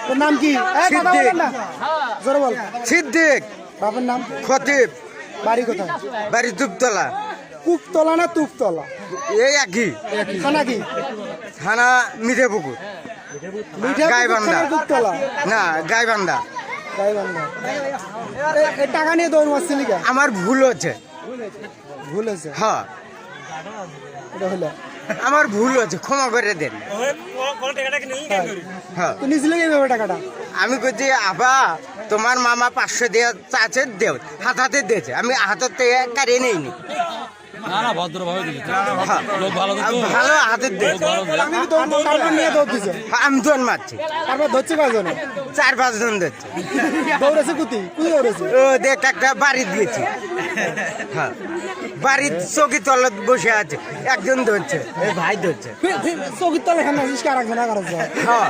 তোর নাম কি? সিদ্দিক। জোরে বল। সিদ্দিক। বাবার নাম? খতিব। বাড়ি কোথায়? বাড়ি দুপতলা। কুকতলা না তুপতলা? এই একই। থানা কি? থানা মিঠেপুকুর। গাইবান্ধা। কুকতলা না, গাইবান্ধা। গাইবান্ধা। এই টাকা নিয়ে দৌড় মারছিলি কেন? আমার ভুল হচ্ছে। ভুল হয়েছে। হ্যাঁ, এটা হলো আমার ভুল হচ্ছে, ক্ষমা করে দেন। হ্যাঁ, তুই নিয়েছিলি এইভাবে টাকাটা? আমি বলছি আবা তোমার মামা 500 দিয়ে চাচ্ছে দেও, হাতে দিয়েছে, আমি হাতের থেকে কারিয়ে নেইনি। না না ভদ্রভাবে দিলি লোক ভালো ভালো হাতের দিয়েছে। তারপর নিয়ে দৌড় দিছে। আমি দোন মারছি, তারপর ধরছে কয়জন? 4-5 জন দিচ্ছে। দৌড়েছে কুতি দৌড়েছে? ও দেখ একটা বাড়ি দিয়েছি। হ্যাঁ, বাড়ির চৌকি তলায় বসে আছে, একজন ধরছে, এই ভাই ধরছে। চৌকির তলে খান আছিস, কার একজন হ্যাঁ।